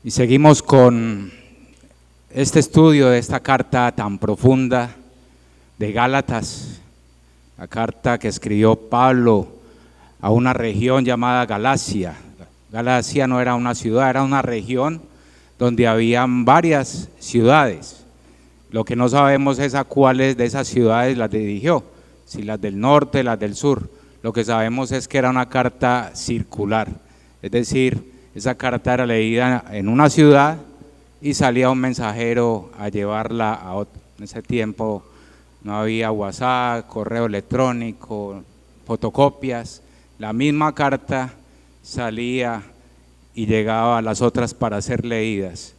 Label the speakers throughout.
Speaker 1: Y seguimos con este estudio de esta carta tan profunda de Gálatas, la carta que escribió Pablo a una región llamada Galacia. Galacia no era una ciudad, era una región donde habían varias ciudades. Lo que no sabemos es a cuáles de esas ciudades las dirigió, si las del norte, las del sur. Lo que sabemos es que era una carta circular, es decir, esa carta era leída en una ciudad y salía un mensajero a llevarla a otra. En ese tiempo no había WhatsApp, correo electrónico, fotocopias. La misma carta salía y llegaba a las otras para ser leídas.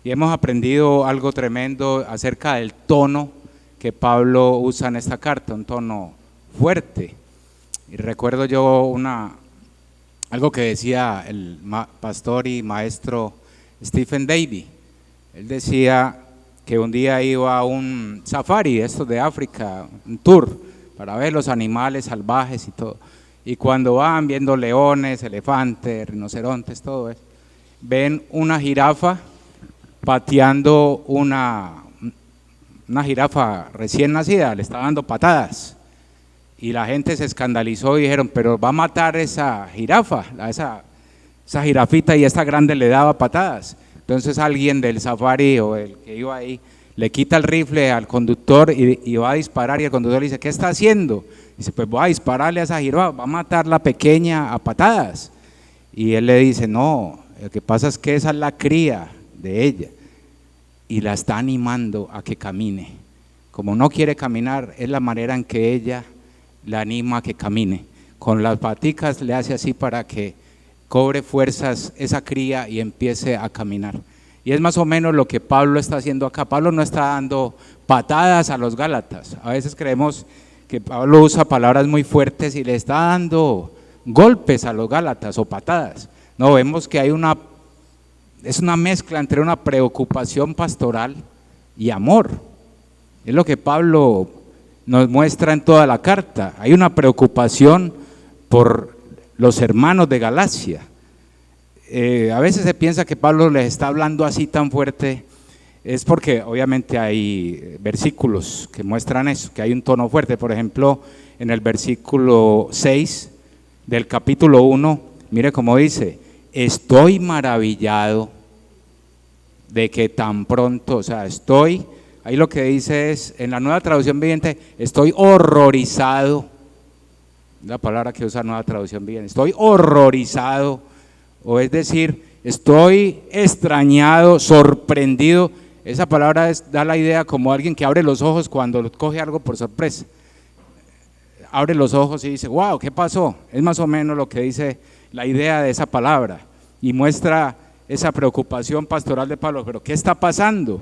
Speaker 1: Y hemos aprendido algo tremendo acerca del tono que Pablo usa en esta carta, un tono fuerte. Y recuerdo yo algo que decía el pastor y maestro Stephen Davey. Él decía que un día iba a un safari, estos de África, un tour, para ver los animales salvajes y todo. Y cuando van viendo leones, elefantes, rinocerontes, todo eso, ven una jirafa pateando una jirafa recién nacida, le está dando patadas. Y la gente se escandalizó y dijeron, pero va a matar esa jirafa, esa jirafita, y esta grande le daba patadas. Entonces alguien del safari o el que iba ahí le quita el rifle al conductor y va a disparar, y el conductor le dice, ¿qué está haciendo? Dice, pues voy a dispararle a esa jirafa, va a matar la pequeña a patadas. Y él le dice, no, lo que pasa es que esa es la cría de ella y la está animando a que camine. Como no quiere caminar, es la manera en que ella la anima a que camine. Con las paticas le hace así para que cobre fuerzas esa cría y empiece a caminar. Y es más o menos lo que Pablo está haciendo acá. Pablo no está dando patadas a los Gálatas. A veces creemos que Pablo usa palabras muy fuertes y le está dando golpes a los Gálatas o patadas. No, vemos que es una mezcla entre una preocupación pastoral y amor. Es lo que Pablo nos muestra en toda la carta. Hay una preocupación por los hermanos de Galacia. A veces se piensa que Pablo les está hablando así tan fuerte, es porque obviamente hay versículos que muestran eso, que hay un tono fuerte. Por ejemplo, en el versículo 6 del capítulo 1, mire cómo dice, estoy maravillado de que tan pronto, o sea, ahí lo que dice es, en la Nueva Traducción Viviente, estoy horrorizado, la palabra que usa Nueva Traducción Viviente, estoy horrorizado, o es decir, estoy extrañado, sorprendido. Esa palabra da la idea como alguien que abre los ojos cuando coge algo por sorpresa. Abre los ojos y dice, wow, ¿qué pasó? Es más o menos lo que dice la idea de esa palabra y muestra esa preocupación pastoral de Pablo. Pero ¿qué está pasando?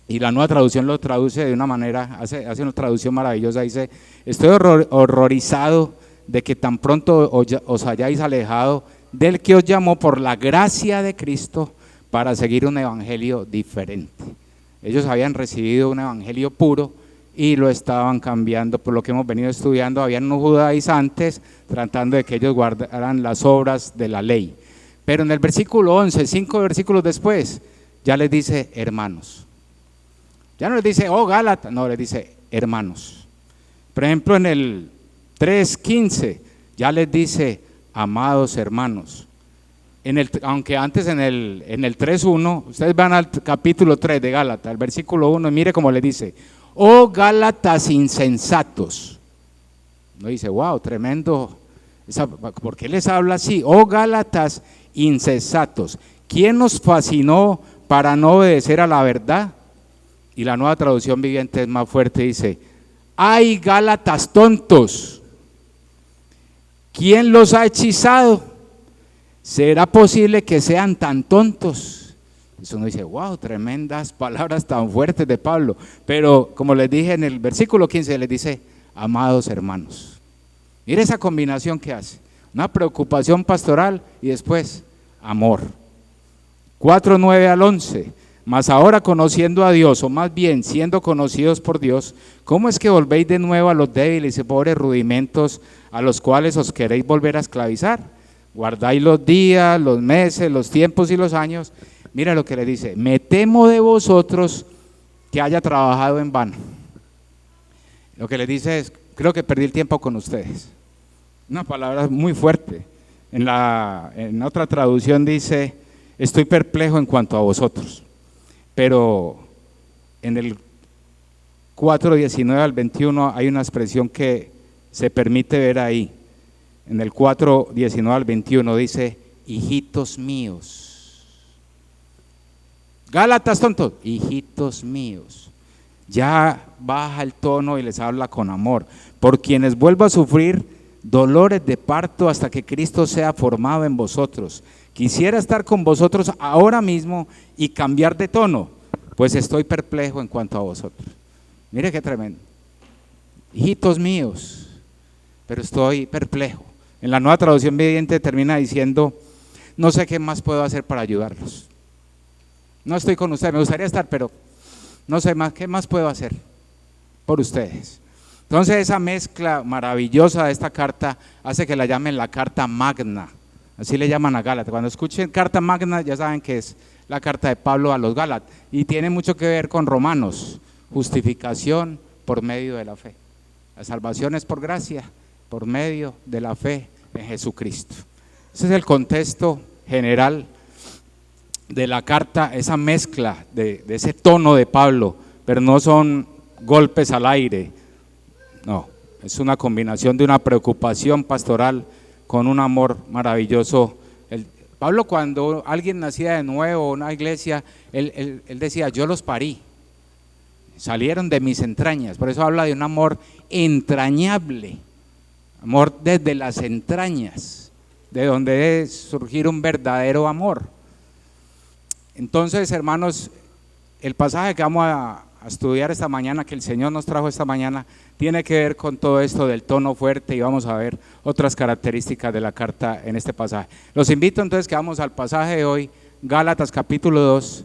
Speaker 1: Y la Nueva Traducción lo traduce de una manera, hace una traducción maravillosa, dice, estoy horrorizado de que tan pronto os hayáis alejado del que os llamó por la gracia de Cristo para seguir un evangelio diferente. Ellos habían recibido un evangelio puro y lo estaban cambiando por lo que hemos venido estudiando. Habían unos judaizantes tratando de que ellos guardaran las obras de la ley. Pero en el versículo 11, 5 versículos después, ya les dice hermanos. Ya no les dice, oh Gálatas, no, les dice hermanos. Por ejemplo, en el 3:15, ya les dice amados hermanos. Aunque antes en el 3:1, ustedes van al capítulo 3 de Gálatas, el versículo 1, y mire cómo le dice, oh Gálatas insensatos. No dice, wow, tremendo, ¿por qué les habla así? Oh Gálatas insensatos, ¿quién nos fascinó para no obedecer a la verdad? Y la Nueva Traducción Viviente es más fuerte, dice, ¡ay Gálatas tontos! ¿Quién los ha hechizado? ¿Será posible que sean tan tontos? Eso uno dice, wow, tremendas palabras tan fuertes de Pablo. Pero como les dije en el versículo 15, les dice, amados hermanos. Mire esa combinación que hace, una preocupación pastoral y después amor. 4:9 al 11. Mas ahora conociendo a Dios, o más bien siendo conocidos por Dios, ¿cómo es que volvéis de nuevo a los débiles y pobres rudimentos a los cuales os queréis volver a esclavizar? Guardáis los días, los meses, los tiempos y los años, Mira lo que le dice: me temo de vosotros que haya trabajado en vano. Lo que le dice es: creo que perdí el tiempo con ustedes. Una palabra muy fuerte. En otra traducción dice: estoy perplejo en cuanto a vosotros. Pero en el 4:19 al 21 hay una expresión que se permite ver ahí. En el 4:19 al 21 dice: hijitos míos. Gálatas tontos, hijitos míos. Ya baja el tono y les habla con amor. Por quienes vuelvo a sufrir dolores de parto hasta que Cristo sea formado en vosotros. Quisiera estar con vosotros ahora mismo y cambiar de tono, pues estoy perplejo en cuanto a vosotros. Mire qué tremendo. Hijitos míos, pero estoy perplejo. En la Nueva Traducción Viviente termina diciendo: no sé qué más puedo hacer para ayudarlos. No estoy con ustedes, me gustaría estar, pero no sé más, ¿qué más puedo hacer por ustedes? Entonces esa mezcla maravillosa de esta carta hace que la llamen la carta magna, así le llaman a Gálatas. Cuando escuchen carta magna ya saben que es la carta de Pablo a los Gálatas, y tiene mucho que ver con Romanos: justificación por medio de la fe. La salvación es por gracia, por medio de la fe en Jesucristo. Ese es el contexto general de la carta, esa mezcla de ese tono de Pablo, pero no son golpes al aire. No, es una combinación de una preocupación pastoral con un amor maravilloso. Pablo, cuando alguien nacía de nuevo, una iglesia, él decía: yo los parí, salieron de mis entrañas. Por eso habla de un amor entrañable, amor desde las entrañas, de donde debe surgir un verdadero amor. Entonces, hermanos, el pasaje que vamos a estudiar esta mañana, que el Señor nos trajo esta mañana, tiene que ver con todo esto del tono fuerte, y vamos a ver otras características de la carta en este pasaje. Los invito entonces que vamos al pasaje de hoy, Gálatas capítulo 2.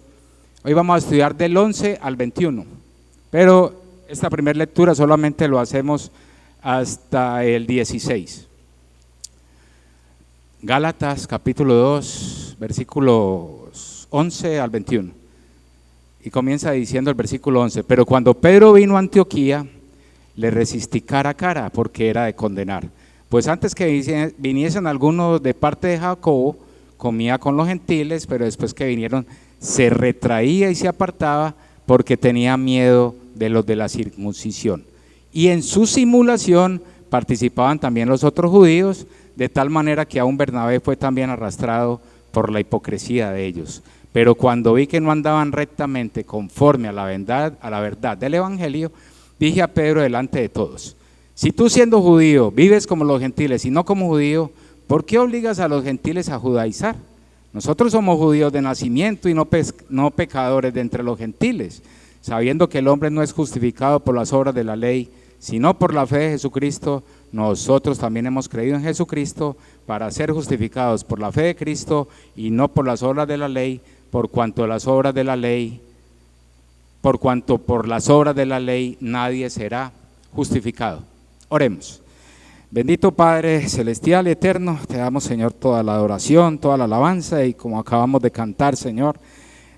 Speaker 1: Hoy vamos a estudiar del 11 al 21, pero esta primera lectura solamente lo hacemos hasta el 16. Gálatas capítulo 2, versículos 11 al 21. Y comienza diciendo el versículo 11: pero cuando Pedro vino a Antioquía, le resistí cara a cara, porque era de condenar. Pues antes que viniesen algunos de parte de Jacobo, comía con los gentiles, pero después que vinieron, se retraía y se apartaba, porque tenía miedo de los de la circuncisión. Y en su simulación participaban también los otros judíos, de tal manera que aún Bernabé fue también arrastrado por la hipocresía de ellos. Pero cuando vi que no andaban rectamente conforme a la verdad del evangelio, dije a Pedro delante de todos: si tú, siendo judío, vives como los gentiles y no como judío, ¿por qué obligas a los gentiles a judaizar? Nosotros somos judíos de nacimiento y no pecadores de entre los gentiles, sabiendo que el hombre no es justificado por las obras de la ley, sino por la fe de Jesucristo. Nosotros también hemos creído en Jesucristo para ser justificados por la fe de Cristo y no por las obras de la ley, por cuanto por las obras de la ley nadie será justificado. Oremos. Bendito Padre celestial y eterno, te damos, Señor, toda la adoración, toda la alabanza, y como acabamos de cantar, Señor,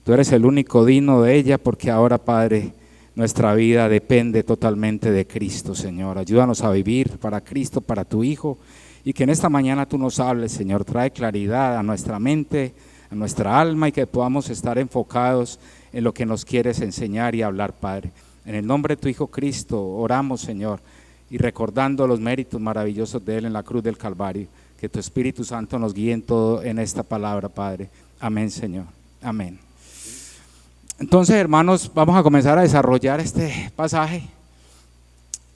Speaker 1: tú eres el único digno de ella, porque ahora, Padre, nuestra vida depende totalmente de Cristo, Señor. Ayúdanos a vivir para Cristo, para tu Hijo, y que en esta mañana tú nos hables, Señor. Trae claridad a nuestra mente, a nuestra alma, y que podamos estar enfocados en lo que nos quieres enseñar y hablar, Padre. En el nombre de tu Hijo Cristo oramos, Señor, y recordando los méritos maravillosos de Él en la cruz del Calvario, que tu Espíritu Santo nos guíe en todo en esta palabra, Padre. Amén, Señor. Amén. Entonces, hermanos, vamos a comenzar a desarrollar este pasaje,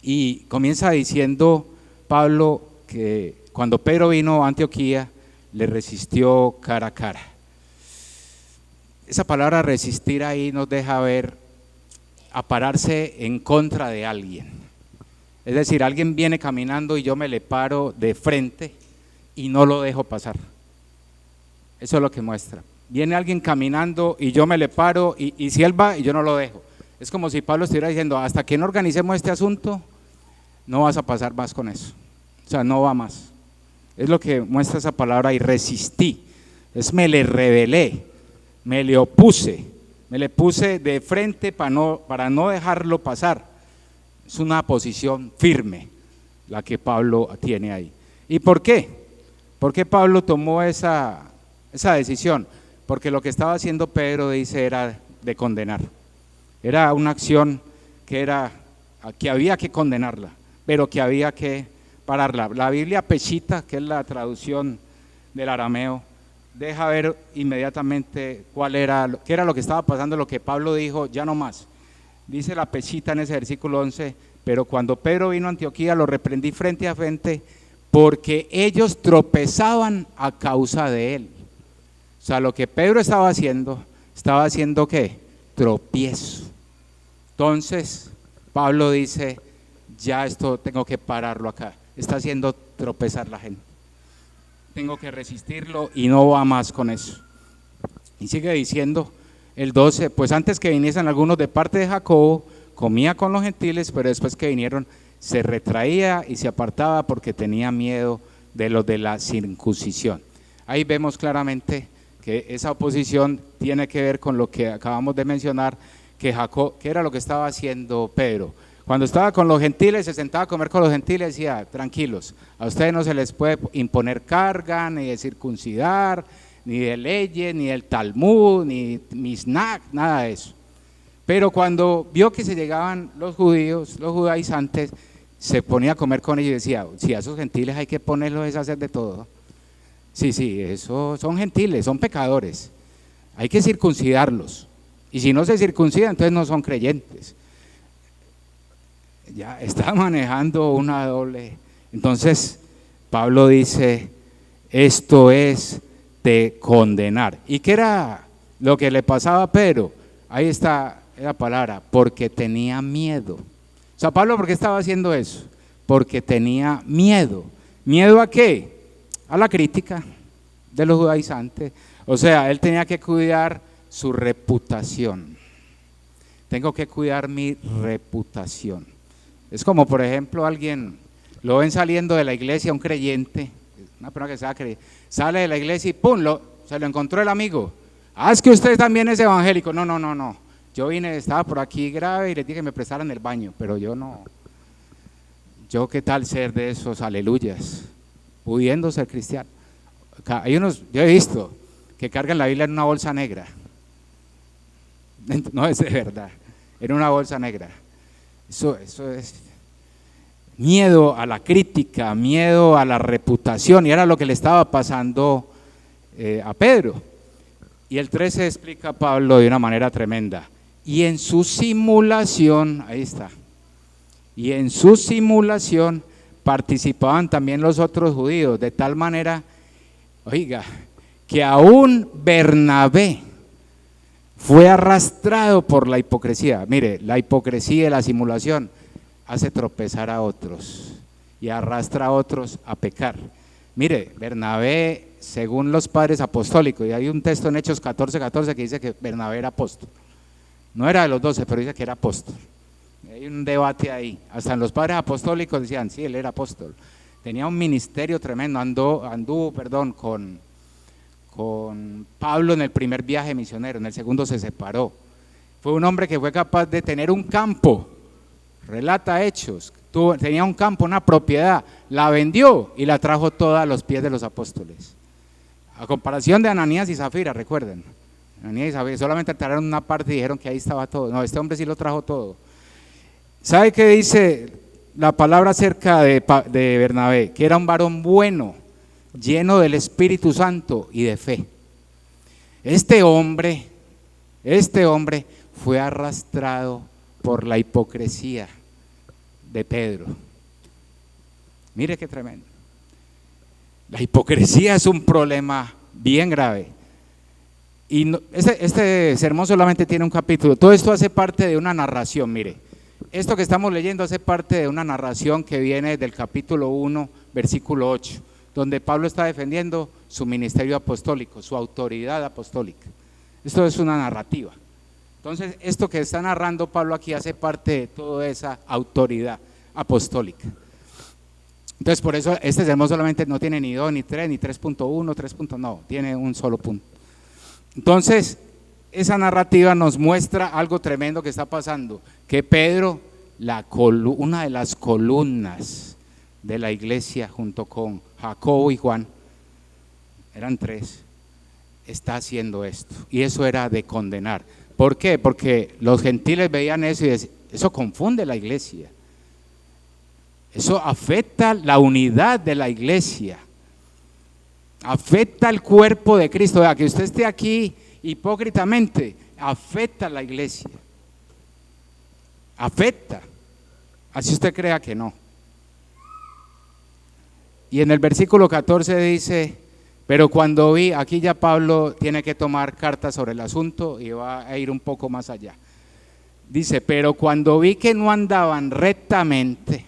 Speaker 1: y comienza diciendo Pablo que cuando Pedro vino a Antioquía, le resistió cara a cara. Esa palabra resistir ahí nos deja ver a pararse en contra de alguien. Es decir, alguien viene caminando y yo me le paro de frente y no lo dejo pasar. Eso es lo que muestra. Viene alguien caminando y yo me le paro y si él va y yo no lo dejo. Es como si Pablo estuviera diciendo: hasta que no organicemos este asunto, no vas a pasar más con eso. O sea, no va más. Es lo que muestra esa palabra, y resistí. Es me le rebelé. me le puse de frente para no dejarlo pasar. Es una posición firme la que Pablo tiene ahí. ¿Y por qué? ¿Por qué Pablo tomó esa decisión? Porque lo que estaba haciendo Pedro, dice, era de condenar. Era una acción que había que condenarla, pero que había que pararla. La Biblia Peshitta, que es la traducción del arameo, deja ver inmediatamente qué era lo que estaba pasando, lo que Pablo dijo, ya no más. Dice la Peshitta en ese versículo 11, pero cuando Pedro vino a Antioquía lo reprendí frente a frente porque ellos tropezaban a causa de él. O sea, lo que Pedro estaba haciendo ¿qué? Tropiezo. Entonces, Pablo dice, ya esto tengo que pararlo acá, está haciendo tropezar la gente. Tengo que resistirlo y no va más con eso. Y sigue diciendo el 12, pues antes que viniesen algunos de parte de Jacobo, comía con los gentiles, pero después que vinieron se retraía y se apartaba porque tenía miedo de los de la circuncisión. Ahí vemos claramente que esa oposición tiene que ver con lo que acabamos de mencionar, que era lo que estaba haciendo Pedro. Cuando estaba con los gentiles, se sentaba a comer con los gentiles y decía, tranquilos, a ustedes no se les puede imponer carga, ni de circuncidar, ni de leyes, ni del Talmud, ni Mishnah, nada de eso. Pero cuando vio que se llegaban los judíos, los judaizantes, se ponía a comer con ellos y decía, si a esos gentiles hay que ponerlos a hacer de todo. Sí, eso son gentiles, son pecadores, hay que circuncidarlos. Y si no se circuncidan, entonces no son creyentes. Ya está manejando una doble. Entonces, Pablo dice, esto es de condenar. ¿Y qué era lo que le pasaba a Pedro? Ahí está la palabra, porque tenía miedo. O sea, Pablo, ¿por qué estaba haciendo eso? Porque tenía miedo. ¿Miedo a qué? A la crítica de los judaizantes. O sea, él tenía que cuidar su reputación. Tengo que cuidar mi reputación. Es como, por ejemplo, alguien, lo ven saliendo de la iglesia, un creyente, una persona que sea creyente, sale de la iglesia y ¡pum! Se lo encontró el amigo. Es que usted también es evangélico. No. Yo estaba por aquí grave y les dije que me prestaran el baño, pero yo no. Yo qué tal ser de esos aleluyas, pudiendo ser cristiano. Hay unos, yo he visto, que cargan la Biblia en una bolsa negra. No es de verdad, en una bolsa negra. Eso es miedo a la crítica, miedo a la reputación, y era lo que le estaba pasando a Pedro. Y el 13 explica a Pablo de una manera tremenda. Y en su simulación, ahí está, y en su simulación participaban también los otros judíos, de tal manera, oiga, que aún Bernabé fue arrastrado por la hipocresía. Mire, la hipocresía y la simulación hace tropezar a otros y arrastra a otros a pecar. Mire, Bernabé, según los padres apostólicos, y hay un texto en Hechos 14:14 que dice que Bernabé era apóstol. No era de los 12, pero dice que era apóstol. Hay un debate ahí. Hasta en los padres apostólicos decían, sí, él era apóstol. Tenía un ministerio tremendo, anduvo con Pablo en el primer viaje misionero, en el segundo se separó. Fue un hombre que fue capaz de tener un campo, relata Hechos, tenía un campo, una propiedad, la vendió y la trajo toda a los pies de los apóstoles. A comparación de Ananías y Zafira, recuerden, Ananías y Zafira solamente trajeron una parte y dijeron que ahí estaba todo. No, este hombre sí lo trajo todo. ¿Sabe qué dice la palabra acerca de Bernabé? Que era un varón bueno, lleno del Espíritu Santo y de fe. Este hombre fue arrastrado por la hipocresía de Pedro. Mire qué tremendo. La hipocresía es un problema bien grave. Y este sermón solamente tiene un capítulo. Todo esto hace parte de una narración, mire. Esto que estamos leyendo hace parte de una narración que viene del capítulo 1, versículo 8, donde Pablo está defendiendo su ministerio apostólico, su autoridad apostólica. Esto es una narrativa. Entonces, esto que está narrando Pablo aquí hace parte de toda esa autoridad apostólica. Entonces, por eso este sermón solamente no tiene ni 2, ni 3, ni 3.1, 3. No, tiene un solo punto. Entonces, esa narrativa nos muestra algo tremendo que está pasando, que Pedro, una de las columnas de la iglesia junto con Jacobo y Juan, eran tres, está haciendo esto, y eso era de condenar. ¿Por qué? Porque los gentiles veían eso y decían, eso confunde la iglesia, eso afecta la unidad de la iglesia, afecta el cuerpo de Cristo. Vea, que usted esté aquí hipócritamente afecta a la iglesia, afecta, así usted crea que no. Y en el versículo 14 dice, pero cuando vi, aquí ya Pablo tiene que tomar cartas sobre el asunto y va a ir un poco más allá. Dice, pero cuando vi que no andaban rectamente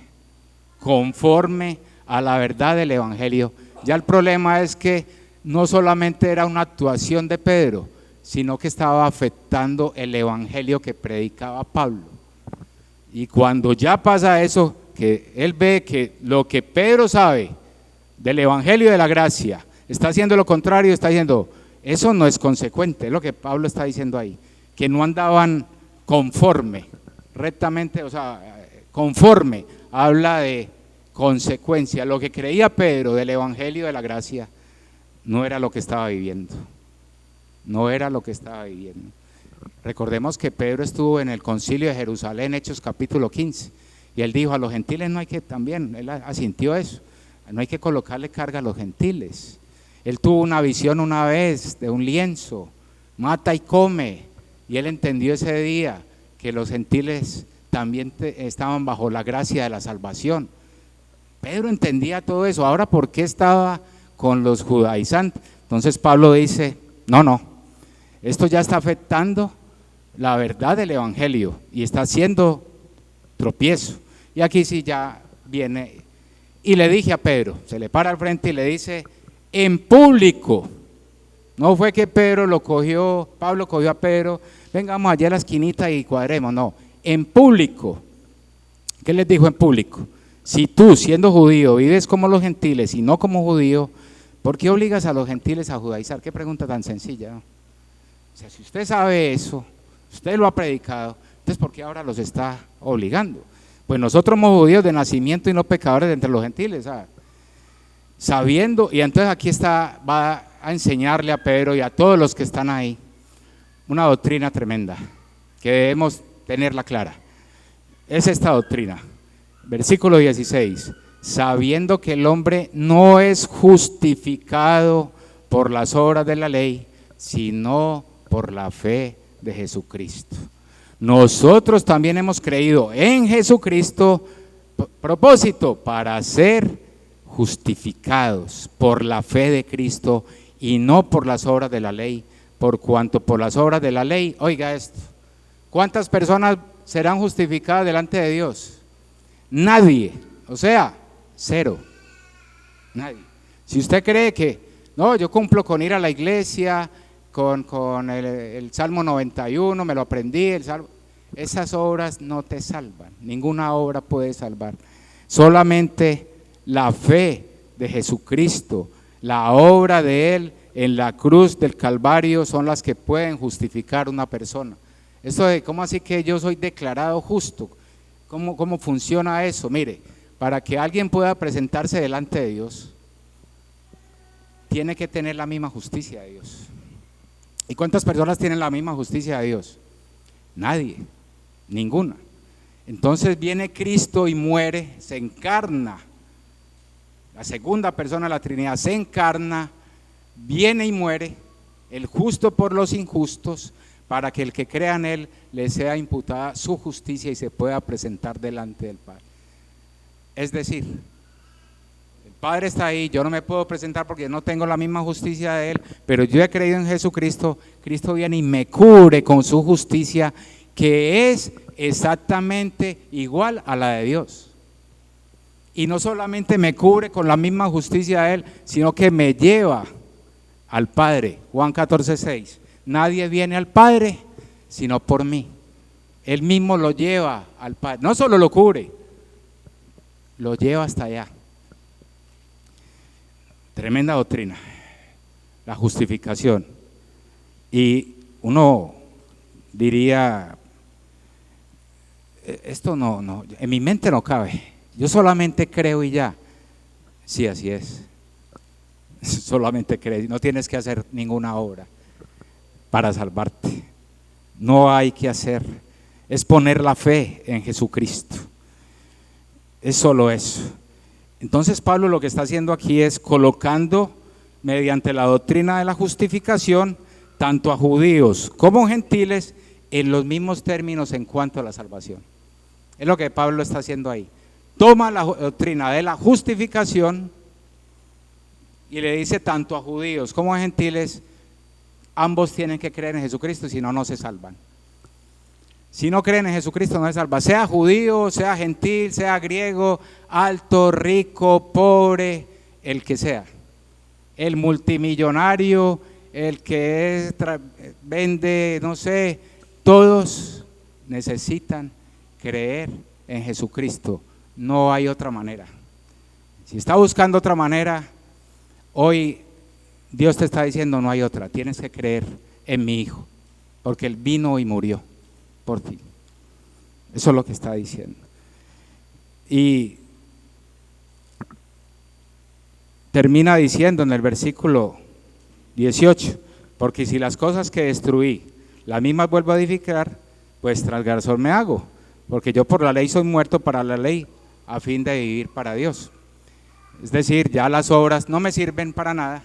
Speaker 1: conforme a la verdad del evangelio, ya el problema es que no solamente era una actuación de Pedro, sino que estaba afectando el evangelio que predicaba Pablo. Y cuando ya pasa eso, que él ve que lo que Pedro sabe del evangelio de la gracia está haciendo lo contrario, está diciendo, eso no es consecuente, es lo que Pablo está diciendo ahí, que no andaban conforme, rectamente, o sea, conforme, habla de consecuencia. Lo que creía Pedro del evangelio de la gracia no era lo que estaba viviendo, no era lo que estaba viviendo. Recordemos que Pedro estuvo en el concilio de Jerusalén, Hechos capítulo 15, y él dijo, a los gentiles no hay que, también, él asintió eso, no hay que colocarle carga a los gentiles. Él tuvo una visión una vez de un lienzo, mata y come, y él entendió ese día que los gentiles también estaban bajo la gracia de la salvación. Pedro entendía todo eso. Ahora, ¿por qué estaba con los judaizantes? Entonces Pablo dice, no, esto ya está afectando la verdad del evangelio y está haciendo tropiezo. Y aquí sí ya viene, y le dije a Pedro, se le para al frente y le dice, en público, no fue que Pablo cogió a Pedro, vengamos allá a la esquinita y cuadremos, no, en público. ¿Qué les dijo en público? Si tú, siendo judío, vives como los gentiles y no como judío, ¿por qué obligas a los gentiles a judaizar? Qué pregunta tan sencilla, ¿no? O sea, si usted sabe eso, usted lo ha predicado, entonces ¿por qué ahora los está obligando? Pues nosotros somos judíos de nacimiento y no pecadores de entre los gentiles, ¿sabes? Sabiendo, y entonces aquí va a enseñarle a Pedro y a todos los que están ahí una doctrina tremenda, que debemos tenerla clara. Es esta doctrina, versículo 16, sabiendo que el hombre no es justificado por las obras de la ley, sino por la fe de Jesucristo. Nosotros también hemos creído en Jesucristo, propósito, para ser justificados por la fe de Cristo y no por las obras de la ley, por cuanto por las obras de la ley, oiga esto, ¿cuántas personas serán justificadas delante de Dios? Nadie, o sea, cero, nadie. Si usted cree que, no, yo cumplo con ir a la iglesia, con el Salmo 91, me lo aprendí, esas obras no te salvan, ninguna obra puede salvar, solamente la fe de Jesucristo, la obra de Él en la cruz del Calvario son las que pueden justificar una persona. Esto de, ¿cómo así que yo soy declarado justo? ¿Cómo funciona eso? Mire, para que alguien pueda presentarse delante de Dios, tiene que tener la misma justicia de Dios. ¿Y cuántas personas tienen la misma justicia de Dios? Nadie, ninguna. Entonces viene Cristo y muere, se encarna, la segunda persona de la Trinidad se encarna, viene y muere, el justo por los injustos, para que el que crea en Él le sea imputada su justicia y se pueda presentar delante del Padre. Es decir, el Padre está ahí, yo no me puedo presentar porque no tengo la misma justicia de Él, pero yo he creído en Jesucristo, Cristo viene y me cubre con su justicia, que es exactamente igual a la de Dios. Y no solamente me cubre con la misma justicia de Él, sino que me lleva al Padre. Juan 14:6. Nadie viene al Padre sino por mí. Él mismo lo lleva al Padre. No solo lo cubre, lo lleva hasta allá. Tremenda doctrina, la justificación. Y uno diría, esto no, en mi mente no cabe, yo solamente creo y ya. Sí, así es, solamente crees, no tienes que hacer ninguna obra para salvarte, no hay que hacer, es poner la fe en Jesucristo, es solo eso. Entonces Pablo lo que está haciendo aquí es colocando mediante la doctrina de la justificación tanto a judíos como gentiles en los mismos términos en cuanto a la salvación. Es lo que Pablo está haciendo ahí. Toma la doctrina de la justificación y le dice tanto a judíos como a gentiles, ambos tienen que creer en Jesucristo, si no, no se salvan. Si no creen en Jesucristo no se salva, sea judío, sea gentil, sea griego, alto, rico, pobre, el que sea. El multimillonario, el que vende, no sé, todos necesitan creer en Jesucristo. No hay otra manera. Si está buscando otra manera, hoy Dios te está diciendo no hay otra, tienes que creer en mi Hijo, porque Él vino y murió por ti. Eso es lo que está diciendo. Y termina diciendo en el versículo 18, porque si las cosas que destruí, las mismas vuelvo a edificar, pues transgresor me hago, porque yo por la ley soy muerto para la ley, a fin de vivir para Dios. Es decir, ya las obras no me sirven para nada,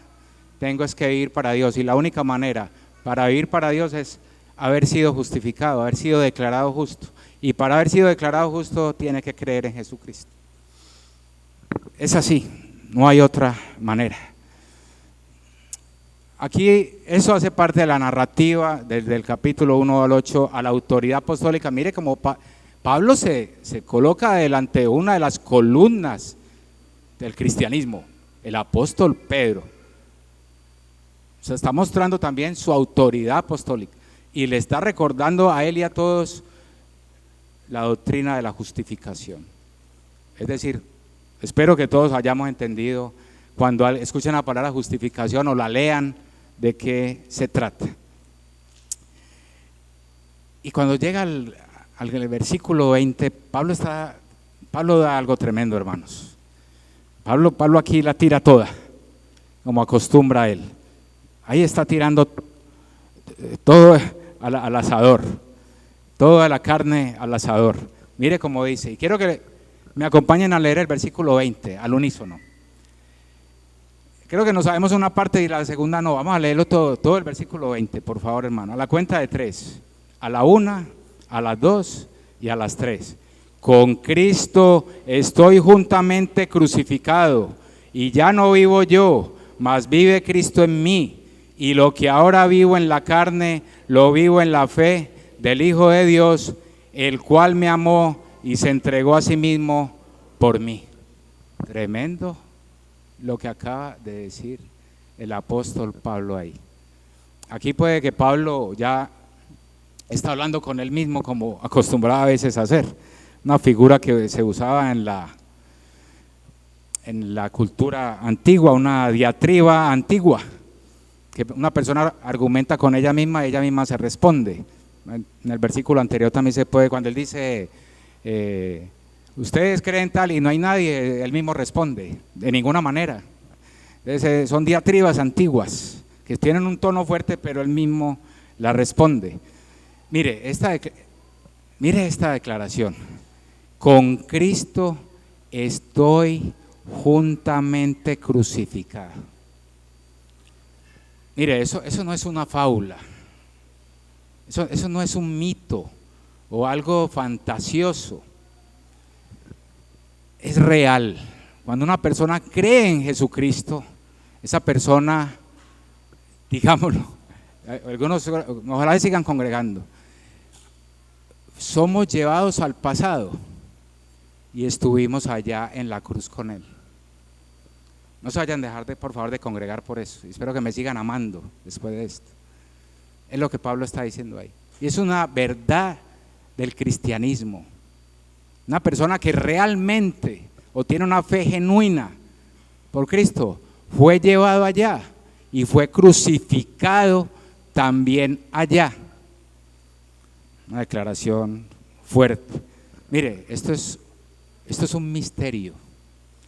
Speaker 1: tengo es que vivir para Dios, y la única manera para vivir para Dios es haber sido justificado, haber sido declarado justo, y para haber sido declarado justo tiene que creer en Jesucristo. Es así, no hay otra manera. Aquí eso hace parte de la narrativa desde el capítulo 1 al 8 a la autoridad apostólica. Mire cómo Pablo se coloca delante de una de las columnas del cristianismo, el apóstol Pedro. O sea, está mostrando también su autoridad apostólica y le está recordando a él y a todos la doctrina de la justificación. Es decir, espero que todos hayamos entendido cuando escuchen la palabra justificación o la lean de qué se trata. Y cuando llega al versículo 20, Pablo da algo tremendo, hermanos. Pablo aquí la tira toda, como acostumbra él. Ahí está tirando todo al asador, toda la carne al asador. Mire cómo dice, y quiero que me acompañen a leer el versículo 20, al unísono. Creo que no sabemos una parte y la segunda no, vamos a leerlo todo el versículo 20, por favor, hermano, a la cuenta de 3, a la 1, a las 2 y a las 3. Con Cristo estoy juntamente crucificado, y ya no vivo yo, mas vive Cristo en mí. Y lo que ahora vivo en la carne, lo vivo en la fe del Hijo de Dios, el cual me amó y se entregó a sí mismo por mí. Tremendo lo que acaba de decir el apóstol Pablo ahí. Aquí puede que Pablo ya está hablando con él mismo como acostumbraba a veces a hacer. Una figura que se usaba en la cultura antigua, una diatriba antigua, que una persona argumenta con ella misma se responde. En el versículo anterior también se puede, cuando él dice, ustedes creen tal y no hay nadie, él mismo responde, de ninguna manera. Entonces, son diatribas antiguas, que tienen un tono fuerte, pero él mismo la responde. Mire esta declaración, con Cristo estoy juntamente crucificado. Mire, eso no es una fábula, eso no es un mito o algo fantasioso, es real. Cuando una persona cree en Jesucristo, esa persona, digámoslo, algunos ojalá sigan congregando, somos llevados al pasado y estuvimos allá en la cruz con Él. No se vayan a dejar por favor de congregar por eso. Espero que me sigan amando después de esto. Es lo que Pablo está diciendo ahí. Y es una verdad del cristianismo. Una persona que realmente o tiene una fe genuina por Cristo fue llevado allá y fue crucificado también allá. Una declaración fuerte. Mire, esto es un misterio.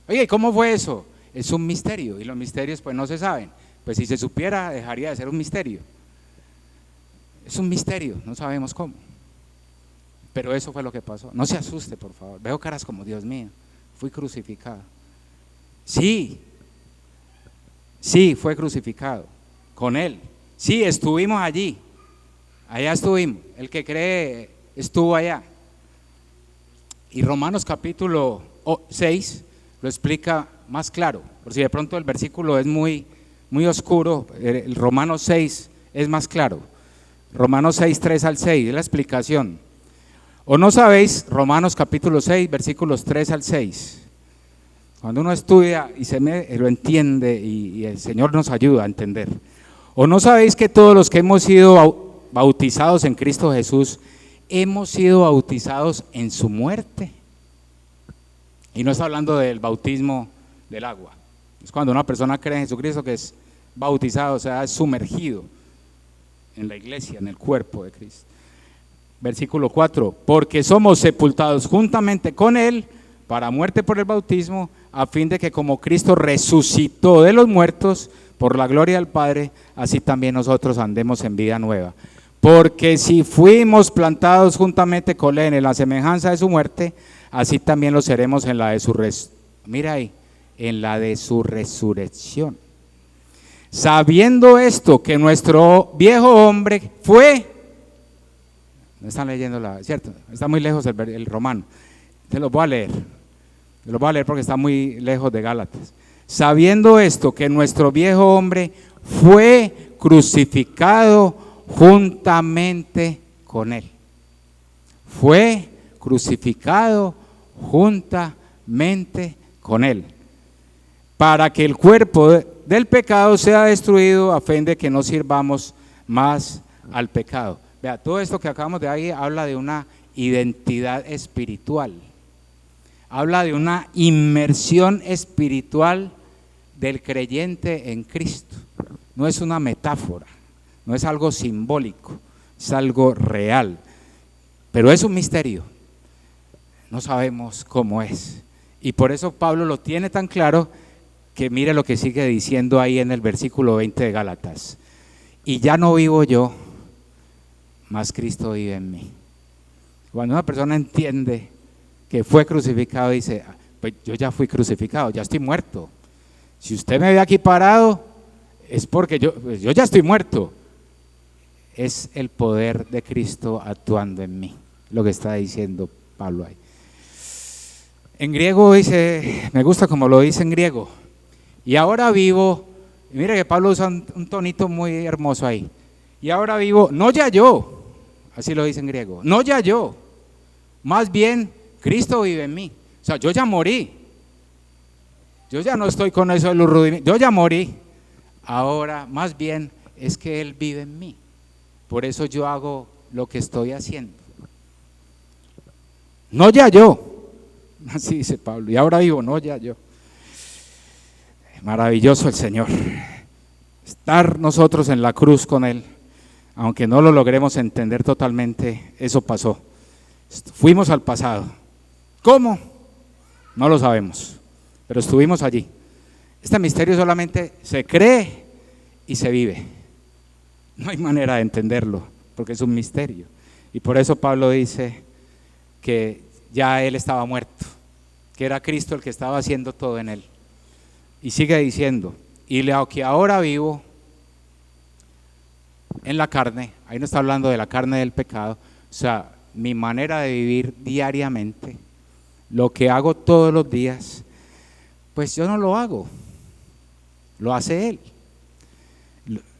Speaker 1: Oye, ¿cómo fue eso? Es un misterio y los misterios pues no se saben. Pues si se supiera dejaría de ser un misterio. Es un misterio, no sabemos cómo. Pero eso fue lo que pasó. No se asuste, por favor. Veo caras como, Dios mío, fui crucificado. Sí, fue crucificado con él. Sí, estuvimos allí. Allá estuvimos. El que cree estuvo allá. Y Romanos capítulo 6 lo explica más claro. Por si de pronto el versículo es muy oscuro, el Romanos 6 es más claro. Romanos 6, 3 al 6, es la explicación. ¿O no sabéis? Romanos capítulo 6, versículos 3 al 6. Cuando uno estudia y lo entiende y el Señor nos ayuda a entender. ¿O no sabéis que todos los que hemos sido bautizados en Cristo Jesús, hemos sido bautizados en su muerte? Y no está hablando del bautismo del agua. Es cuando una persona cree en Jesucristo que es bautizado, o sea, es sumergido en la iglesia, en el cuerpo de Cristo. Versículo 4, porque somos sepultados juntamente con Él para muerte por el bautismo, a fin de que como Cristo resucitó de los muertos por la gloria del Padre, así también nosotros andemos en vida nueva. Porque si fuimos plantados juntamente con Él en la semejanza de su muerte, así también lo seremos en la de su resurrección. Sabiendo esto, que nuestro viejo hombre fue, no están leyendo ¿cierto? Está muy lejos el Romano. Te lo voy a leer porque está muy lejos de Gálatas. Sabiendo esto, que nuestro viejo hombre fue crucificado juntamente con Él. Fue crucificado juntamente con Él, para que el cuerpo del pecado sea destruido, a fin de que no sirvamos más al pecado. Vea, todo esto que acabamos de ahí habla de una identidad espiritual, habla de una inmersión espiritual del creyente en Cristo. No es una metáfora, no es algo simbólico, es algo real, pero es un misterio, no sabemos cómo es. Y por eso Pablo lo tiene tan claro que mire lo que sigue diciendo ahí en el versículo 20 de Gálatas. Y ya no vivo yo, mas Cristo vive en mí. Cuando una persona entiende que fue crucificado, dice, pues yo ya fui crucificado, ya estoy muerto. Si usted me ve aquí parado, es porque yo ya estoy muerto. Es el poder de Cristo actuando en mí, lo que está diciendo Pablo ahí. En griego dice, me gusta como lo dice en griego, y ahora vivo, y mire que Pablo usa un tonito muy hermoso ahí, y ahora vivo, no ya yo, así lo dice en griego, no ya yo, más bien Cristo vive en mí. O sea, yo ya morí, yo ya no estoy con eso de los rudimentos, yo ya morí, ahora más bien es que Él vive en mí, por eso yo hago lo que estoy haciendo. No ya yo, así dice Pablo, y ahora vivo, no ya yo. Maravilloso el Señor, estar nosotros en la cruz con Él, aunque no lo logremos entender totalmente, eso pasó. Fuimos al pasado. ¿Cómo? No lo sabemos, pero estuvimos allí. Este misterio solamente se cree y se vive. No hay manera de entenderlo, porque es un misterio. Y por eso Pablo dice que ya Él estaba muerto, que era Cristo el que estaba haciendo todo en Él. Y sigue diciendo, y lo que ahora vivo en la carne, ahí no está hablando de la carne del pecado, o sea, mi manera de vivir diariamente, lo que hago todos los días, pues yo no lo hago, lo hace Él.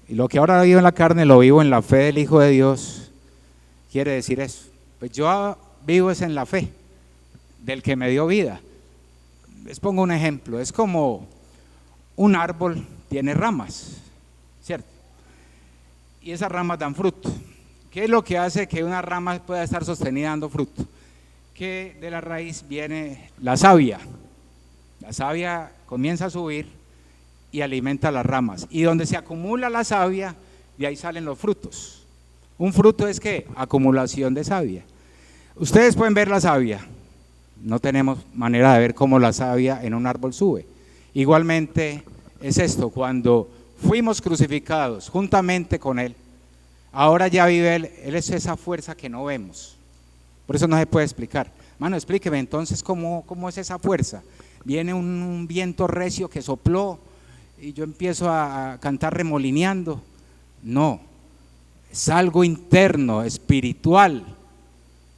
Speaker 1: Y lo que ahora vivo en la carne, lo vivo en la fe del Hijo de Dios. Quiere decir eso, pues yo vivo es en la fe del que me dio vida. Les pongo un ejemplo, es como un árbol tiene ramas, ¿cierto? Y esas ramas dan fruto. ¿Qué es lo que hace que una rama pueda estar sostenida dando fruto? Que de la raíz viene la savia. La savia comienza a subir y alimenta las ramas. Y donde se acumula la savia, de ahí salen los frutos. Un fruto es que acumulación de savia. Ustedes pueden ver la savia. No tenemos manera de ver cómo la savia en un árbol sube. Igualmente es esto, cuando fuimos crucificados juntamente con Él, ahora ya vive Él. Él es esa fuerza que no vemos. Por eso no se puede explicar. Mano, explíqueme entonces cómo es esa fuerza. Viene un viento recio que sopló y yo empiezo a cantar remolineando. No, es algo interno, espiritual,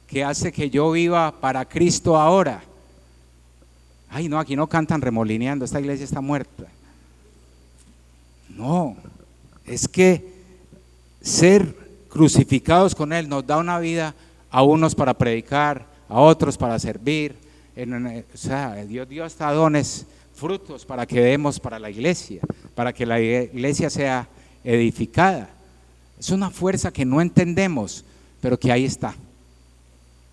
Speaker 1: que hace que yo viva para Cristo ahora. Ay, no, aquí no cantan remolineando, esta iglesia está muerta. No, es que ser crucificados con Él nos da una vida, a unos para predicar, a otros para servir. O sea, Dios dio hasta dones, frutos para que demos para la iglesia, para que la iglesia sea edificada. Es una fuerza que no entendemos, pero que ahí está.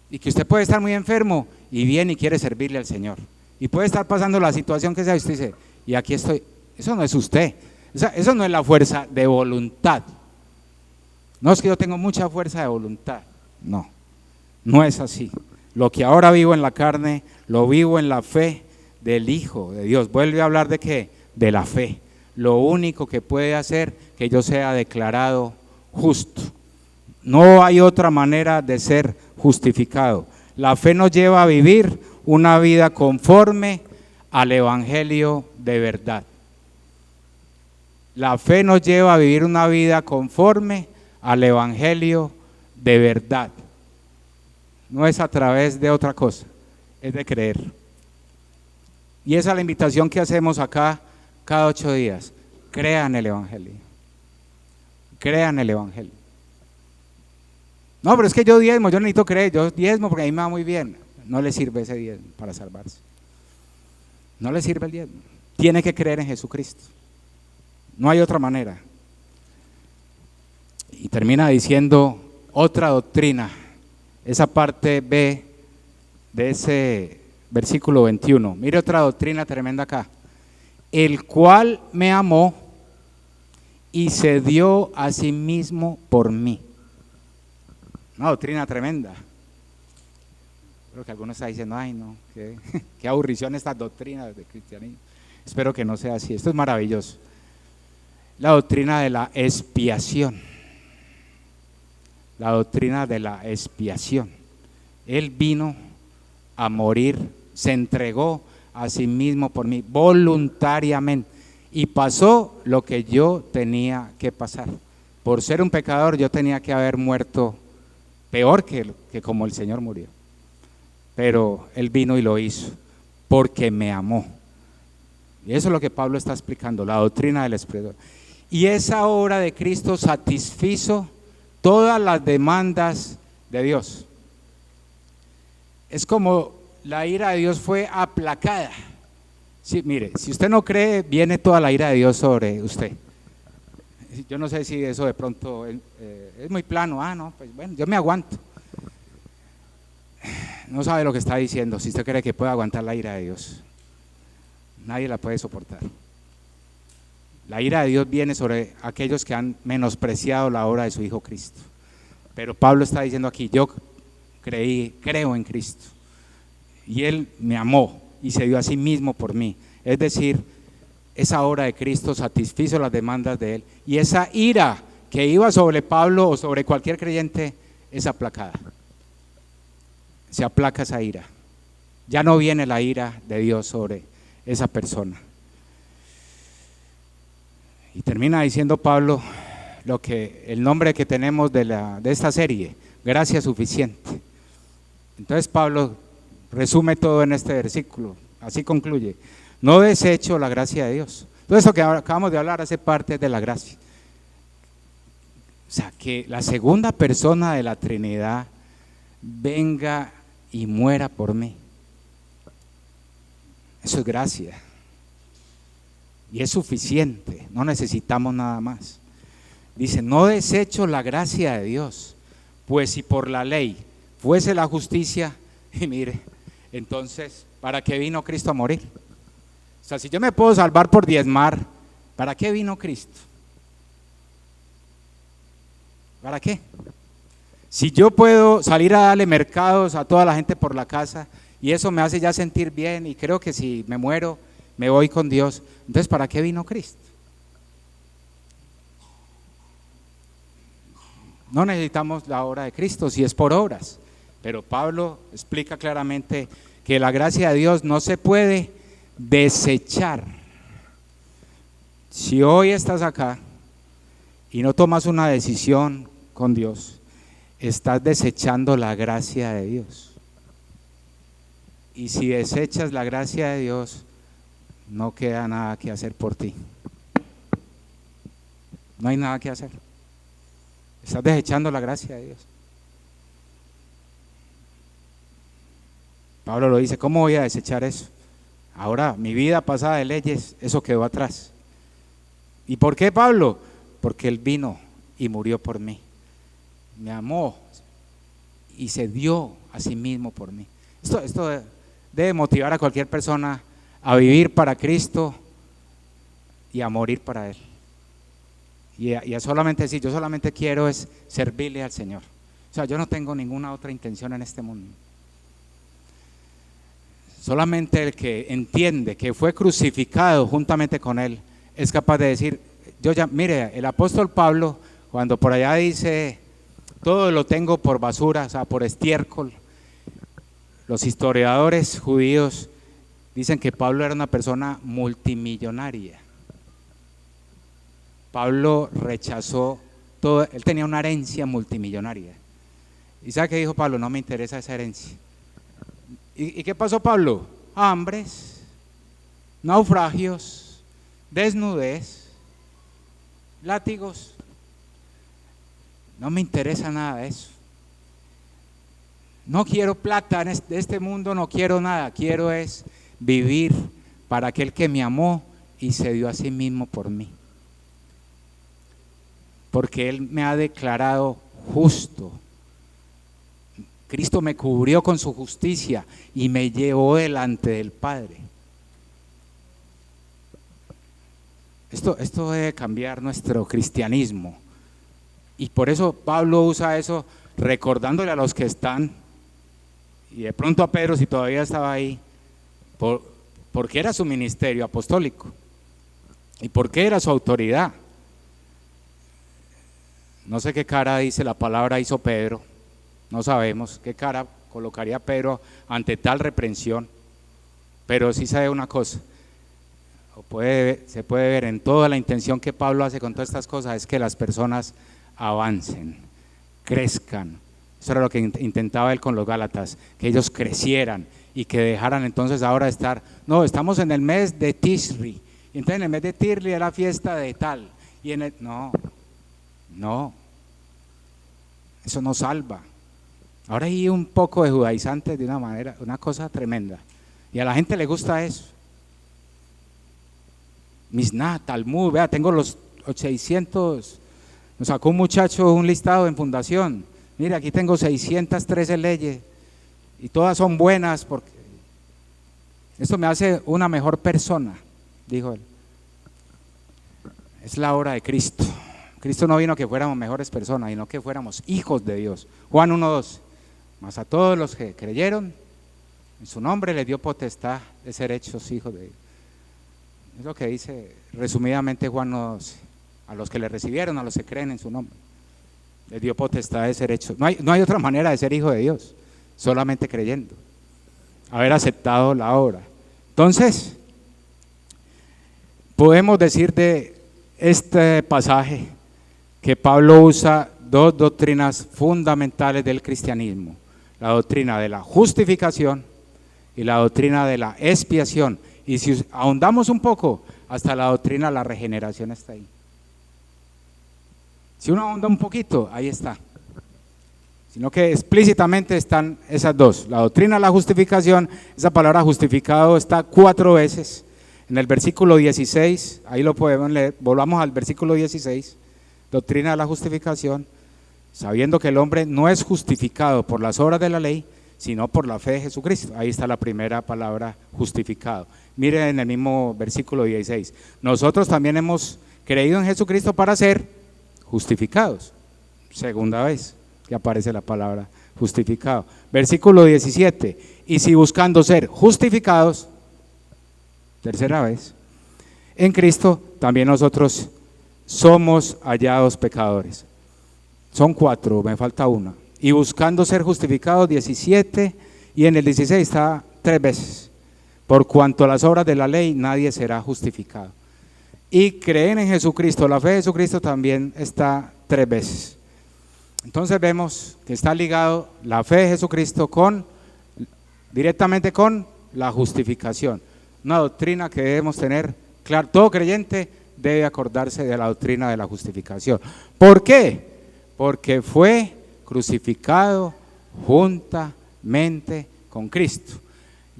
Speaker 1: Y que usted puede estar muy enfermo y viene y quiere servirle al Señor. Y puede estar pasando la situación que sea y usted dice, y aquí estoy. Eso no es usted. Eso no es la fuerza de voluntad. No es que yo tengo mucha fuerza de voluntad. No, no es así. Lo que ahora vivo en la carne, lo vivo en la fe del Hijo de Dios. Vuelve a hablar de qué, de la fe. Lo único que puede hacer que yo sea declarado justo. No hay otra manera de ser justificado. La fe nos lleva a vivir una vida conforme al Evangelio de verdad. La fe nos lleva a vivir una vida conforme al Evangelio de verdad. No es a través de otra cosa, es de creer. Y esa es la invitación que hacemos acá cada 8 días. Crean el Evangelio. Crean el Evangelio. No, pero es que yo diezmo, yo necesito creer, yo diezmo porque a mí me va muy bien. No le sirve ese diezmo para salvarse. No le sirve el diezmo. Tiene que creer en Jesucristo. No hay otra manera. Y termina diciendo otra doctrina, esa parte B de ese versículo 21. Mire otra doctrina tremenda acá. El cual me amó y se dio a sí mismo por mí. Una doctrina tremenda. Creo que algunos están diciendo, ay no, qué aburrición estas doctrinas de cristianismo. Espero que no sea así, esto es maravilloso. La doctrina de la expiación. La doctrina de la expiación. Él vino a morir, se entregó a sí mismo por mí, voluntariamente. Y pasó lo que yo tenía que pasar. Por ser un pecador yo tenía que haber muerto peor que como el Señor murió. Pero Él vino y lo hizo, porque me amó. Y eso es lo que Pablo está explicando, la doctrina del expiación. Y esa obra de Cristo satisfizo todas las demandas de Dios. Es como la ira de Dios fue aplacada. Sí, mire, si usted no cree, viene toda la ira de Dios sobre usted. Yo no sé si eso de pronto es muy plano. No, pues bueno, yo me aguanto. No sabe lo que está diciendo. Si usted cree que puede aguantar la ira de Dios, nadie la puede soportar. La ira de Dios viene sobre aquellos que han menospreciado la obra de su Hijo Cristo. Pero Pablo está diciendo aquí, yo creo en Cristo. Y Él me amó y se dio a sí mismo por mí. Es decir, esa obra de Cristo satisfizo las demandas de Él. Y esa ira que iba sobre Pablo o sobre cualquier creyente es aplacada. Se aplaca esa ira. Ya no viene la ira de Dios sobre esa persona. Y termina diciendo Pablo el nombre que tenemos de esta serie, gracia suficiente. Entonces Pablo resume todo en este versículo, así concluye: no desecho la gracia de Dios. Todo esto que acabamos de hablar hace parte de la gracia. O sea, que la segunda persona de la Trinidad venga y muera por mí. Eso es gracia. Y es suficiente, no necesitamos nada más. Dice, no desecho la gracia de Dios, pues si por la ley fuese la justicia, y mire, entonces, ¿para qué vino Cristo a morir? O sea, si yo me puedo salvar por diezmar, ¿para qué vino Cristo? ¿Para qué? Si yo puedo salir a darle mercados a toda la gente por la casa y eso me hace ya sentir bien y creo que si me muero me voy con Dios, entonces ¿para qué vino Cristo? No necesitamos la obra de Cristo si es por obras, pero Pablo explica claramente que la gracia de Dios no se puede desechar. Si hoy estás acá y no tomas una decisión con Dios, estás desechando la gracia de Dios. Y si desechas la gracia de Dios, no queda nada que hacer por ti. No hay nada que hacer. Estás desechando la gracia de Dios. Pablo lo dice, ¿cómo voy a desechar eso? Ahora, mi vida pasada de leyes, eso quedó atrás. ¿Y por qué, Pablo? Porque Él vino y murió por mí. Me amó y se dio a sí mismo por mí. Esto debe motivar a cualquier persona a vivir para Cristo y a morir para Él. Y a solamente decir, yo solamente quiero es servirle al Señor. O sea, yo no tengo ninguna otra intención en este mundo. Solamente el que entiende que fue crucificado juntamente con Él es capaz de decir, mire, el apóstol Pablo, cuando por allá dice, todo lo tengo por basura, o sea, por estiércol, los historiadores judíos dicen que Pablo era una persona multimillonaria. Pablo rechazó todo, él tenía una herencia multimillonaria. ¿Y sabe qué dijo Pablo? No me interesa esa herencia. ¿Y qué pasó, Pablo? Hambres, naufragios, desnudez, látigos. No me interesa nada de eso. No quiero plata en este mundo, no quiero nada. Quiero es vivir para aquel que me amó y se dio a sí mismo por mí. Porque Él me ha declarado justo. Cristo me cubrió con su justicia y me llevó delante del Padre. Esto debe cambiar nuestro cristianismo. Y por eso Pablo usa eso recordándole a los que están, y de pronto a Pedro si todavía estaba ahí, porque era su ministerio apostólico y porque era su autoridad. No sé qué cara dice la palabra hizo Pedro, no sabemos qué cara colocaría Pedro ante tal reprensión, pero sí sabe una cosa, se puede ver en toda la intención que Pablo hace con todas estas cosas, es que las personas avancen, crezcan. Eso era lo que intentaba él con los Gálatas, que ellos crecieran y que dejaran entonces ahora estar, no, estamos en el mes de Tishri, y entonces en el mes de Tishri era fiesta de tal, y no, eso no salva. Ahora hay un poco de judaizantes de una manera, una cosa tremenda, y a la gente le gusta eso. Misná, Talmud, vea, tengo los 600, nos sacó un muchacho un listado en fundación, mira, aquí tengo 613 leyes, y todas son buenas, porque esto me hace una mejor persona, dijo él. Es la obra de Cristo. Cristo no vino a que fuéramos mejores personas, sino que fuéramos hijos de Dios. Juan 1:2, mas a todos los que creyeron, en su nombre les dio potestad de ser hechos hijos de Dios. Es lo que dice resumidamente Juan 1:12, a los que le recibieron, a los que creen en su nombre, les dio potestad de ser hechos. No hay otra manera de ser hijo de Dios, solamente creyendo, haber aceptado la obra. Entonces, podemos decir de este pasaje que Pablo usa dos doctrinas fundamentales del cristianismo: la doctrina de la justificación y la doctrina de la expiación. Y si ahondamos un poco, hasta la doctrina de la regeneración está ahí. Si uno ahonda un poquito, ahí está. Sino que explícitamente están esas dos. La doctrina de la justificación, esa palabra justificado está 4 veces. En el versículo 16, ahí lo podemos leer, volvamos al versículo 16, doctrina de la justificación, sabiendo que el hombre no es justificado por las obras de la ley, sino por la fe de Jesucristo. Ahí está la primera palabra, justificado. Miren en el mismo versículo 16, nosotros también hemos creído en Jesucristo para ser justificados. segunda vez que aparece la palabra justificado. Versículo 17, y si buscando ser justificados, tercera vez, en Cristo, también nosotros somos hallados pecadores. Son 4, me falta una. Y buscando ser justificados, 17, y en el 16 está 3 veces. Por cuanto a las obras de la ley, nadie será justificado. Y creen en Jesucristo, la fe de Jesucristo también está 3 veces. Entonces vemos que está ligado la fe de Jesucristo directamente con la justificación. Una doctrina que debemos tener claro. Todo creyente debe acordarse de la doctrina de la justificación. ¿Por qué? Porque fue crucificado juntamente con Cristo.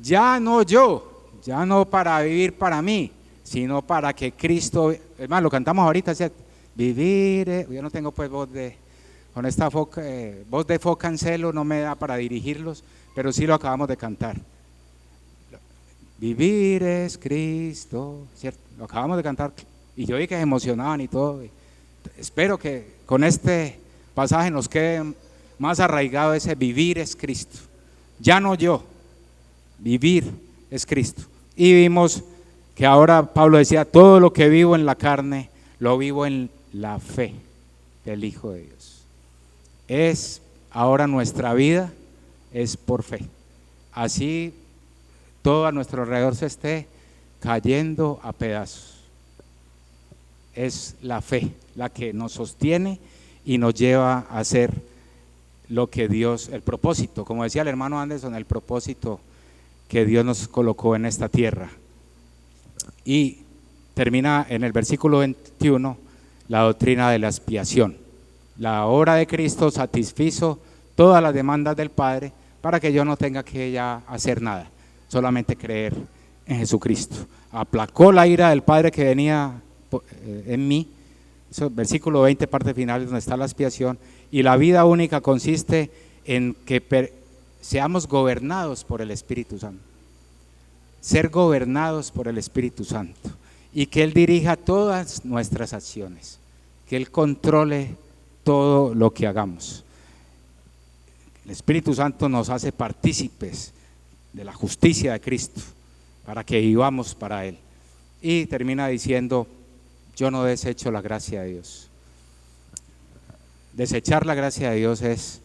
Speaker 1: Ya no yo, ya no para vivir para mí, sino para que Cristo, hermano, lo cantamos ahorita, ¿cierto? Vivir, yo no tengo pues voz de, con esta voz de foca en celo no me da para dirigirlos, pero sí lo acabamos de cantar. Vivir es Cristo, ¿cierto? Lo acabamos de cantar y yo vi que se emocionaban y todo. Espero que con este pasaje nos quede más arraigado ese vivir es Cristo. Ya no yo, vivir es Cristo. Y vimos que ahora Pablo decía, todo lo que vivo en la carne, lo vivo en la fe del Hijo de Dios. Es ahora nuestra vida, es por fe. Así todo a nuestro alrededor se esté cayendo a pedazos. Es la fe la que nos sostiene y nos lleva a hacer lo que Dios, el propósito, como decía el hermano Anderson, el propósito que Dios nos colocó en esta tierra. Y termina en el versículo 21 la doctrina de la expiación. La obra de Cristo satisfizo todas las demandas del Padre para que yo no tenga que ya hacer nada, solamente creer en Jesucristo. Aplacó la ira del Padre que venía en mí. Eso, versículo 20, parte final, donde está la expiación. Y la vida única consiste en que seamos gobernados por el Espíritu Santo. Ser gobernados por el Espíritu Santo. Y que Él dirija todas nuestras acciones. Que Él controle todo lo que hagamos. El Espíritu Santo nos hace partícipes de la justicia de Cristo, para que vivamos para Él. Y termina diciendo, yo no desecho la gracia de Dios. Desechar la gracia de Dios es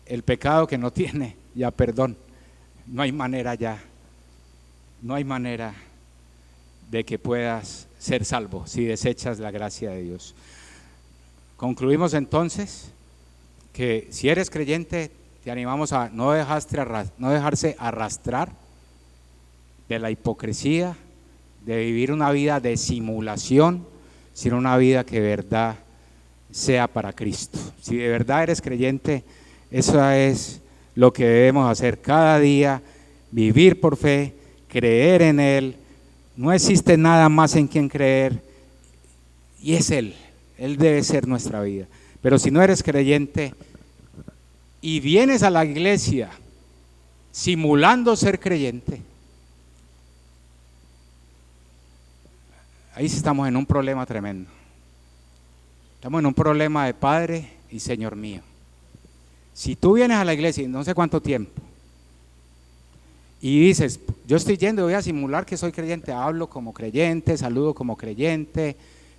Speaker 1: el pecado que no tiene ya perdón. No hay manera ya, no hay manera de que puedas ser salvo si desechas la gracia de Dios. Concluimos entonces que si eres creyente, te animamos a no dejarse arrastrar de la hipocresía, de vivir una vida de simulación, sino una vida que de verdad sea para Cristo. Si de verdad eres creyente, eso es lo que debemos hacer cada día, vivir por fe, creer en Él. No existe nada más en quien creer y es Él debe ser nuestra vida. Pero si no eres creyente y vienes a la iglesia simulando ser creyente, ahí sí estamos en un problema tremendo. Estamos en un problema de Padre y Señor mío. Si tú vienes a la iglesia, no sé cuánto tiempo, y dices, yo estoy yendo, voy a simular que soy creyente, hablo como creyente, saludo como creyente,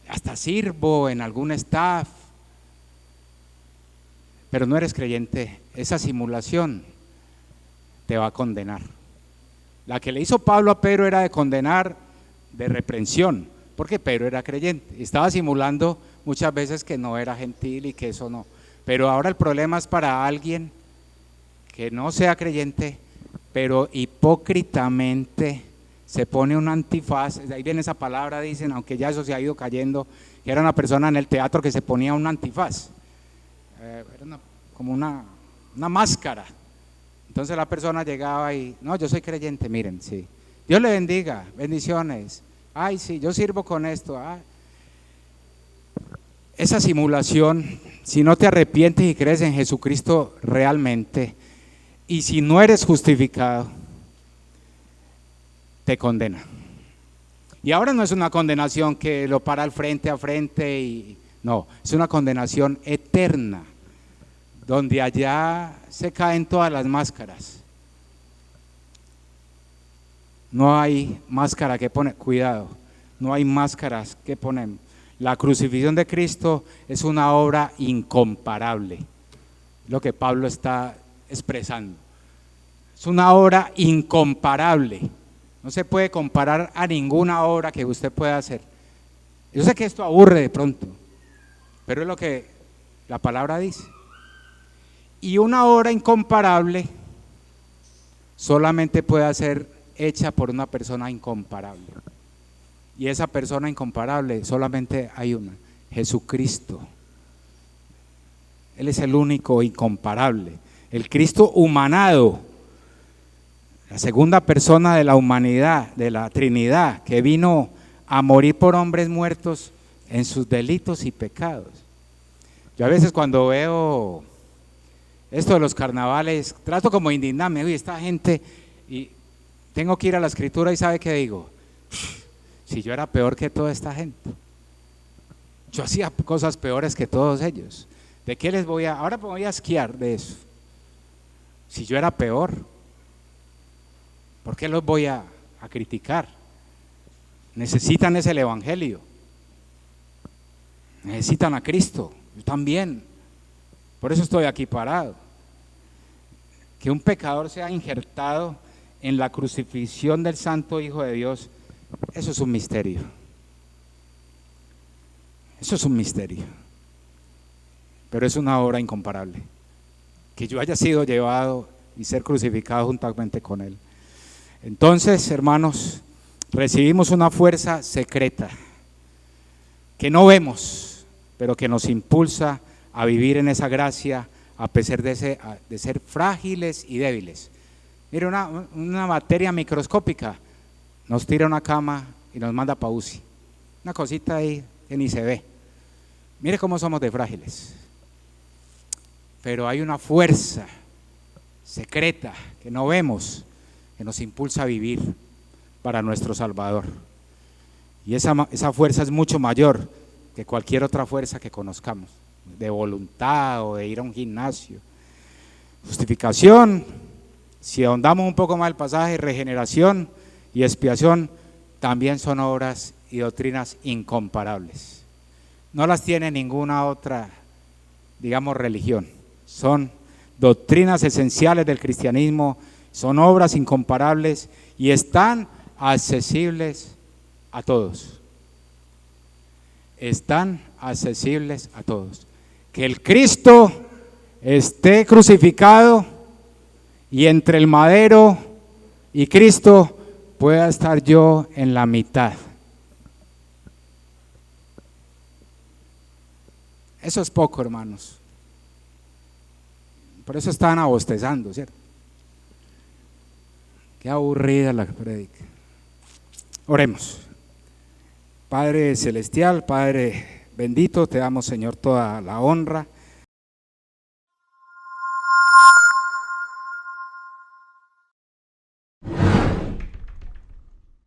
Speaker 1: hasta sirvo en algún staff, pero no eres creyente, esa simulación te va a condenar. La que le hizo Pablo a Pedro era de condenar, de reprensión, porque Pedro era creyente, estaba simulando muchas veces que no era gentil y que eso no. Pero ahora el problema es para alguien que no sea creyente, pero hipócritamente se pone un antifaz. Ahí viene esa palabra, dicen, aunque ya eso se ha ido cayendo, que era una persona en el teatro que se ponía un antifaz, era como una máscara. Entonces la persona llegaba y, no, yo soy creyente, miren, sí, Dios le bendiga, bendiciones, ay, sí, yo sirvo con esto, ay. Esa simulación, si no te arrepientes y crees en Jesucristo realmente, y si no eres justificado, te condena. Y ahora no es una condenación que lo para al frente a frente y No, es una condenación eterna, donde allá se caen todas las máscaras. No hay máscara que poner, cuidado, no hay máscaras que poner. La crucifixión de Cristo es una obra incomparable, lo que Pablo está expresando. Es una obra incomparable, no se puede comparar a ninguna obra que usted pueda hacer. Yo sé que esto aburre de pronto, pero es lo que la palabra dice. Y una obra incomparable solamente puede ser hecha por una persona incomparable. Y esa persona incomparable solamente hay una, Jesucristo. Él es el único incomparable, el Cristo humanado, la segunda persona de la humanidad, de la Trinidad, que vino a morir por hombres muertos en sus delitos y pecados. Yo a veces cuando veo esto de los carnavales, trato como de indignarme, oye, esta gente, y tengo que ir a la Escritura y ¿sabe qué digo? Si yo era peor que toda esta gente, yo hacía cosas peores que todos ellos, ¿de qué les voy a, ahora me voy a esquiar de eso? Si yo era peor, ¿por qué los voy a criticar? Necesitan ese evangelio, necesitan a Cristo, yo también, por eso estoy aquí parado. Que un pecador sea injertado en la crucifixión del Santo Hijo de Dios, eso es un misterio. Eso es un misterio. Pero es una obra incomparable. Que yo haya sido llevado y ser crucificado juntamente con Él. Entonces, hermanos, recibimos una fuerza secreta que no vemos, pero que nos impulsa a vivir en esa gracia a pesar de ser frágiles y débiles. Mire, una materia microscópica nos tira una cama y nos manda para UCI. Una cosita ahí que ni se ve. Mire cómo somos de frágiles. Pero hay una fuerza secreta que no vemos, que nos impulsa a vivir para nuestro Salvador. Y esa fuerza es mucho mayor que cualquier otra fuerza que conozcamos, de voluntad o de ir a un gimnasio. Justificación, si ahondamos un poco más el pasaje, regeneración y expiación también son obras y doctrinas incomparables. No las tiene ninguna otra, digamos, religión. Son doctrinas esenciales del cristianismo, son obras incomparables y están accesibles a todos. Están accesibles a todos. Que el Cristo esté crucificado y entre el madero y Cristo pueda estar yo en la mitad. Eso es poco, hermanos. Por eso están abostezando, ¿cierto? Qué aburrida la prédica. Oremos. Padre celestial, Padre bendito, te damos, Señor, toda la honra